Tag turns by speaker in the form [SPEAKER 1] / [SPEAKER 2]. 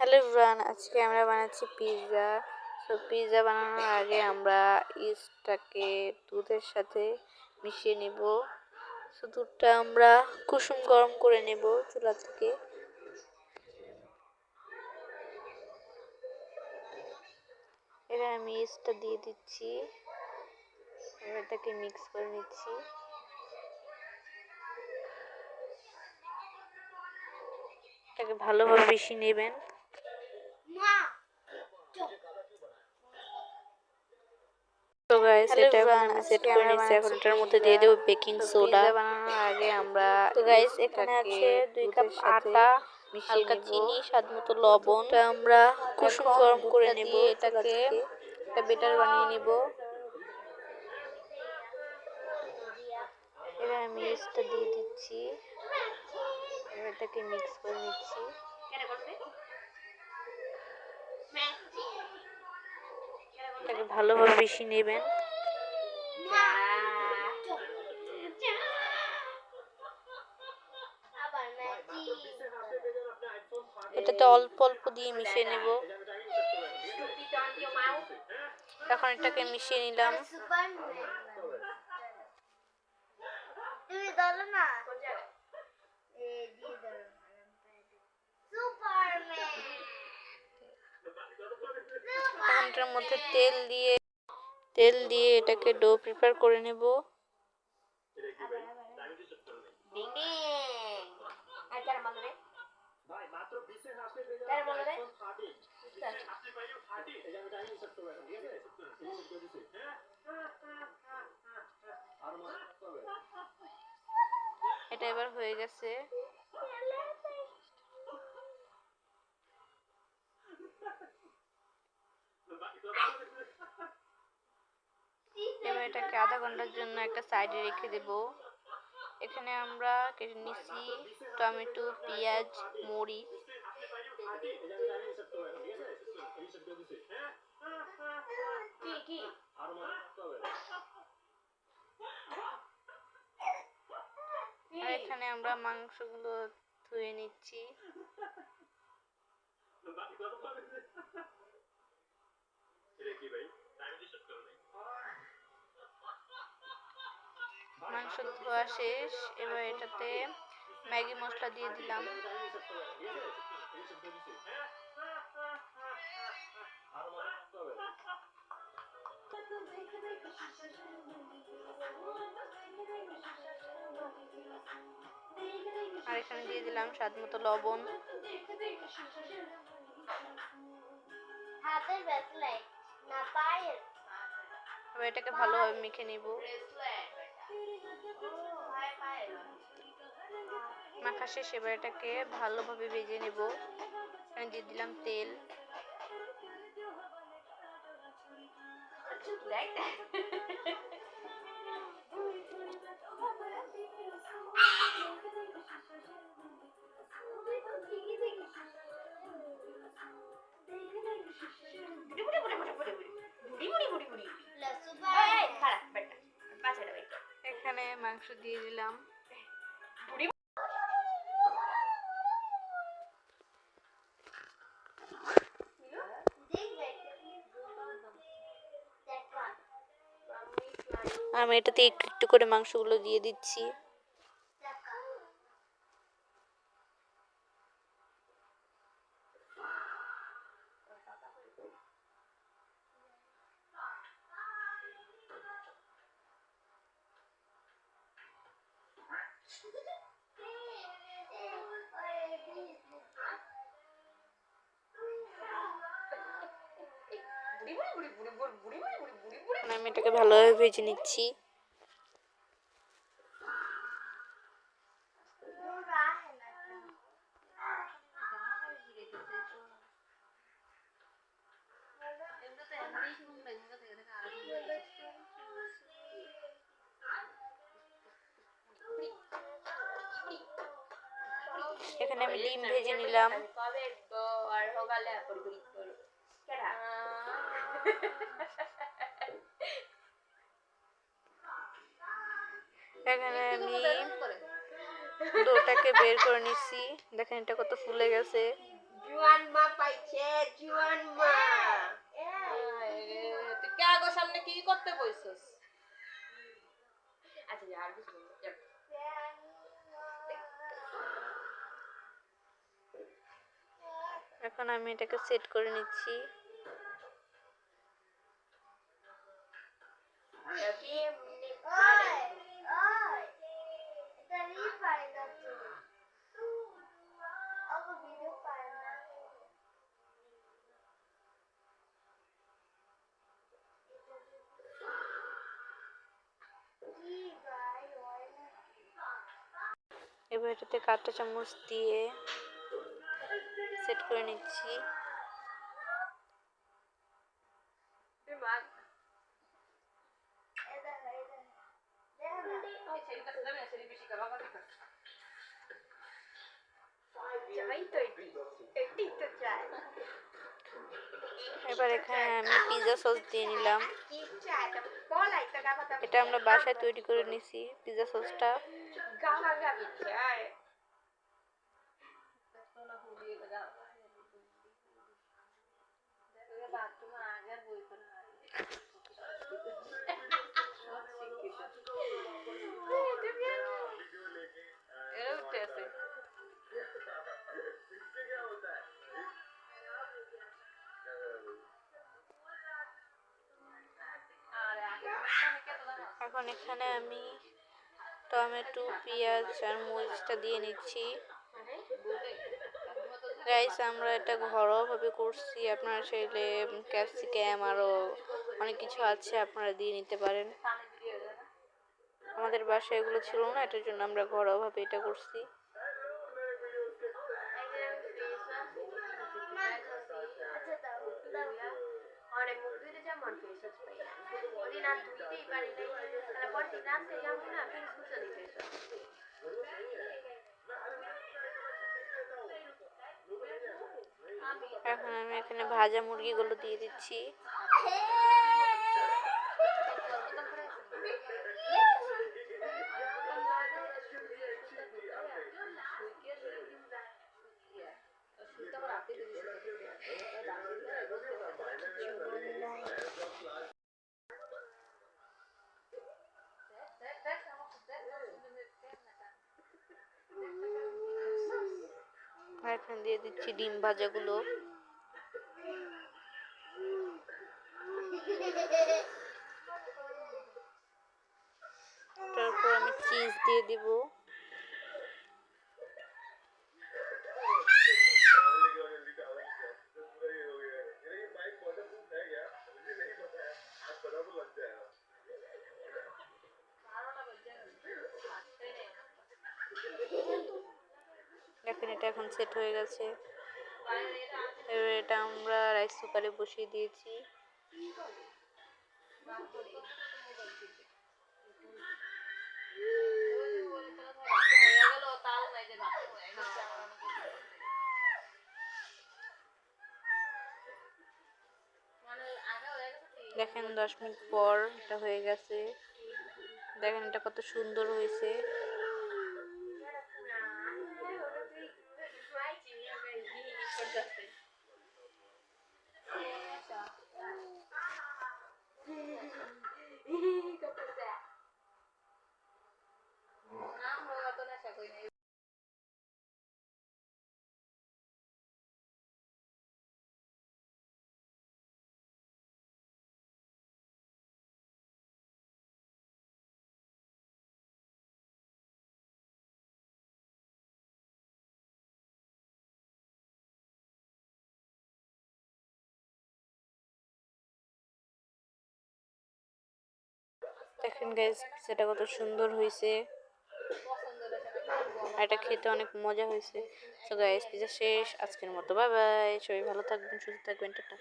[SPEAKER 1] Hello everyone, আজকে আমরা বানাচ্ছি পিৎজা। পিৎজা বানানোর আগে আমরা ইস্টটাকে দুধের সাথে মিশিয়ে নেব। দুধটা আমরা কুসুম গরম করে নেব চুলা থেকে। এখানে আমি ইস্টটা দিয়ে দিচ্ছি, এবার এটাকে মিক্স করে নিচ্ছি। এটাকে ভালোভাবে মিশিয়ে নেবেন। তো গাইস, এটা এখন আমি সেট করে নিচ্ছি। এখন এটার মধ্যে দিয়ে দেব বেকিং সোডা। পিৎজা বানানোর আগে আমরা এখানে আছে 2 কাপ আটা, হালকা চিনি, স্বাদমতো লবণ। আমরা কুসুম গরম করে নেব। এটাকে একটা বেটার বানিয়ে নেব। এবার আমি ইস্টটা দিয়ে দিচ্ছি, এবার এটাকে মিক্স করে নিচ্ছি। এটাকে ভালোভাবে মিশিয়ে নেবেন। এটাতে অল্প অল্প দিয়ে মিশিয়ে নেব। এখন এটাকে মিশিয়ে নিলাম। এখন এটার মধ্যে তেল দিয়ে এটাকে ডো প্রিপেয়ার করে নেব। এটা এবার হয়ে গেছে। এবার এটাকে আধা ঘন্টার জন্য একটা সাইডে রেখে দেব। এখানে আমরা কেটে নিচ্ছি টমেটো, পেঁয়াজ, মরিচ। আর এখানে আমরা মাংসগুলো ধুয়ে নিচ্ছি। মাংস ধোয়া শেষ। এবার এটাতে ম্যাগি মশলা দিয়ে দিলাম। আর এখানে দিয়ে দিলাম স্বাদমতো লবণ। এবার এটাকে ভালোভাবে মেখে নিব। মাখা শেষ। এবার এটাকে ভালোভাবে ভেজে নেব। এখানে দিয়ে দিলাম তেল। এখানে মাংস দিয়ে দিলাম। আমি এটাতে একটু একটু করে মাংসগুলো দিয়ে দিচ্ছি। আমি এটাকে ভালোভাবে ভেজে নিচ্ছি। এখানে আমি ডিম ভেজে নিলাম। এখানে আমি ডোটাকে বের করে নিচ্ছি। দেখেন এটা কত ফুলে গেছে। সামনে কি করতে বইছস? আচ্ছা যা আর কিছু বলবো না। এখন আমি এটাকে সেট করে নিচ্ছি। এবার এটাতে কাঁটা চামচ দিয়ে সেট করে নিচ্ছি। এবার এখানে আমি পিৎজা সস দিয়ে নিলাম। এটা আমরা বাসায় তৈরি করে নিছি পিৎজা সসটা। এখন এখানে আমি টমেটো, পেঁয়াজ আর মরিচটা দিয়ে নিচ্ছি। গাইস আমরা এটা ঘরোয়াভাবে করছি, আপনারা চাইলে ক্যাপসিকাম আরও অনেক কিছু আছে আপনারা দিয়ে নিতে পারেন। আমাদের বাসায় এগুলো ছিল না, এটার জন্য আমরা ঘরোয়াভাবে এটা করছি। এখন আমি এখানে ভাজা মুরগিগুলো দিয়ে দিচ্ছি। এখন দিয়ে দিচ্ছি ডিম ভাজাগুলো। তারপর আমি চিজ দিয়ে দিব। দেখেন এটা এখন সেট হয়ে গেছে। এবার এটা আমরা রাইস কুকারে বসিয়ে দিয়েছি। দেখেন 10 মিনিট পর এটা হয়ে গেছে। দেখেন এটা কত সুন্দর হয়েছে। দেখেন গাইস সেটা কত সুন্দর হয়েছে। এটা খেতে অনেক মজা হয়েছে। সো গাইস পিজা শেষ আজকের মতো। Bye bye. সবাই ভালো থাকবেন, সুস্থ থাকবেন, টাটা।